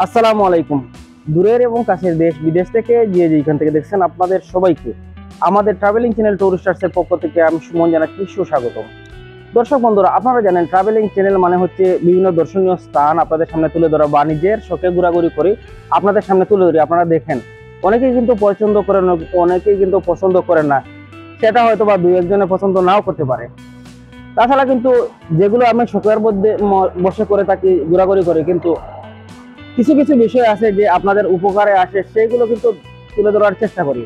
আসসালামু আলাইকুম। দূরের এবং কাছের দেশ বিদেশ থেকে যে যেখান থেকে দেখছেন আপনাদের সবাইকে আমাদের ট্রাভেলিং চ্যানেল টুরিস্টার্সের পক্ষ থেকে আমি সুমন জানাচ্ছি সুস্বাগতম। দর্শক বন্ধুরা, আপনারা জানেন ট্রাভেলিং চ্যানেল মানে হচ্ছে বিভিন্ন দর্শনীয় স্থান আপনাদের সামনে তুলে ধরা, বাণিজ্যের শখে ঘোরাঘুরি করি আপনাদের সামনে তুলে ধরি। আপনারা দেখেন, অনেকেই কিন্তু পছন্দ করেন, অনেকেই কিন্তু পছন্দ করেন না। সেটা হয়তো বা দুই একজনের পছন্দ নাও করতে পারে। তাছাড়া কিন্তু যেগুলো আমি শখের মধ্যে বসে করে থাকি, ঘোরাঘুরি করি, কিন্তু কিছু কিছু বিষয় আছে যে আপনাদের উপকারে আসে, সেইগুলো কিন্তু তুলে ধরার চেষ্টা করি।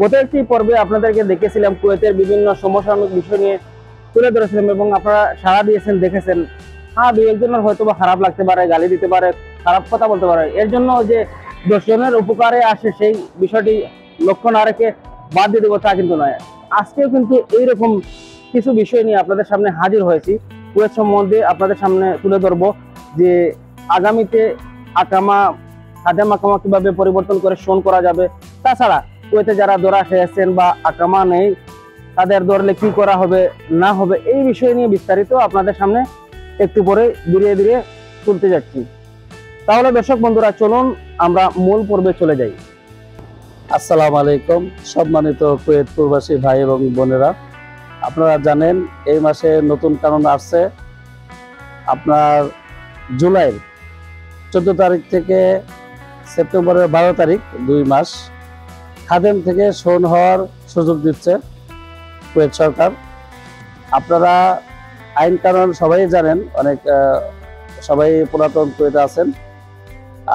গত একটি পর্বে আপনাদেরকে দেখেছিলাম কুয়েতের বিভিন্ন সমসাময়িক বিষয় নিয়ে তুলে ধরেছিলাম এবং আপনারা সাড়া দিয়েছেন, দেখেছেন। হ্যাঁ, দুই একজনের হয়তো বা খারাপ লাগতে পারে, গালি দিতে পারে, খারাপ কথা বলতে পারে, এর জন্য যে 10 জনের উপকারে আসে সেই বিষয়টি লক্ষ্য না রেখে বাদ দিয়ে দেবো তা কিন্তু নয়। আজকেও কিন্তু এইরকম কিছু বিষয় নিয়ে আপনাদের সামনে হাজির হয়েছি। কুয়েত সম্বন্ধে আপনাদের সামনে তুলে ধরবো যে আগামীতে খাদেম আকামা কিভাবে পরিবর্তন করে শোন করা যাবে। তাছাড়া কুয়েতে যারা ধরা খেয়েছেন বা আকামা নেই, তাদের ধরলে কি করা হবে না হবে, এই বিষয় নিয়ে বিস্তারিত আপনাদের সামনে একটু পরে ধীরে ধীরে তুলতে যাচ্ছি। তাহলে দর্শক বন্ধুরা, চলুন আমরা মূল পর্বে চলে যাই। আসসালামু আলাইকুম সম্মানিত কুয়েত প্রবাসী ভাই এবং বোনেরা, আপনারা জানেন এই মাসে নতুন কানুন আসছে। আপনার জুলাইয়ের 14 তারিখ থেকে সেপ্টেম্বরের 12 তারিখ 2 মাস খাদেম থেকে শোন হওয়ার সুযোগ দিচ্ছে কুয়েত সরকার। আপনারা আইন কানুন সবাই জানেন, অনেক সবাই পুরাতন কুয়েতে আছেন।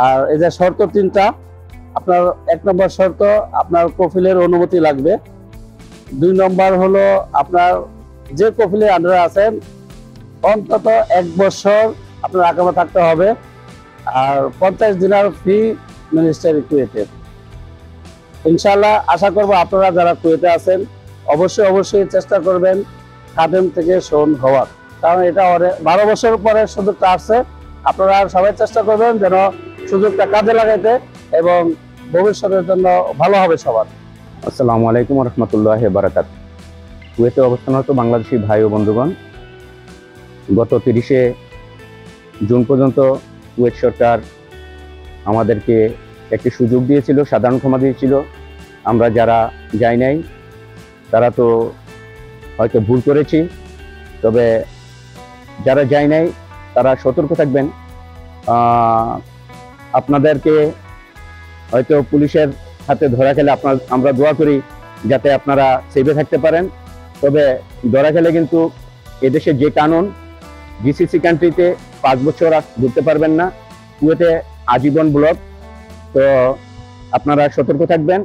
আর এই যে শর্ত 3টা, আপনার 1 নম্বর শর্ত আপনার কফিলের অনুমতি লাগবে। 2 নম্বর হলো আপনার যে কফিলের আন্ডারে আছেন অন্তত 1 বছর আপনার আকামা থাকতে হবে। আর 50 দিনার ফি মিনিস্টারি কুয়েতের। ইনশাআল্লাহ আশা করব আপনারা যারা কুয়েতে আছেন অবশ্যই চেষ্টা করবেন খাদেম থেকে শোন হওয়ার, কারণ এটা 12 বছর পরে সুযোগটা আসছে। আপনারা সবাই চেষ্টা করবেন যেন সুযোগটা কাজে লাগাইতে, এবং ভবিষ্যতের জন্য ভালো হবে সবার। আসসালামু আলাইকুম রহমতুল্লাহি ওয়া বারাকাতুহু। কুয়েতে অবস্থানরত বাংলাদেশি ভাই ও বন্ধুগণ, গত 30শে জুন পর্যন্ত কুয়েত সরকার আমাদেরকে একটি সুযোগ দিয়েছিল, সাধারণ ক্ষমা দিয়েছিল। আমরা যারা যাই নাই তারা তো হয়তো ভুল করেছি, তবে যারা যাই নাই তারা সতর্ক থাকবেন। আপনাদেরকে হয়তো পুলিশের হাতে ধরা খেলে আমরা দোয়া করি যাতে আপনারা সেভে থাকতে পারেন। তবে ধরা খেলে কিন্তু এদেশে যে কানুন, জিসিসি কান্ট্রিতে 5 বছর ঘুরতে পারবেন না, কুয়েতে আজীবন ব্লক। তো আপনারা সতর্ক থাকবেন।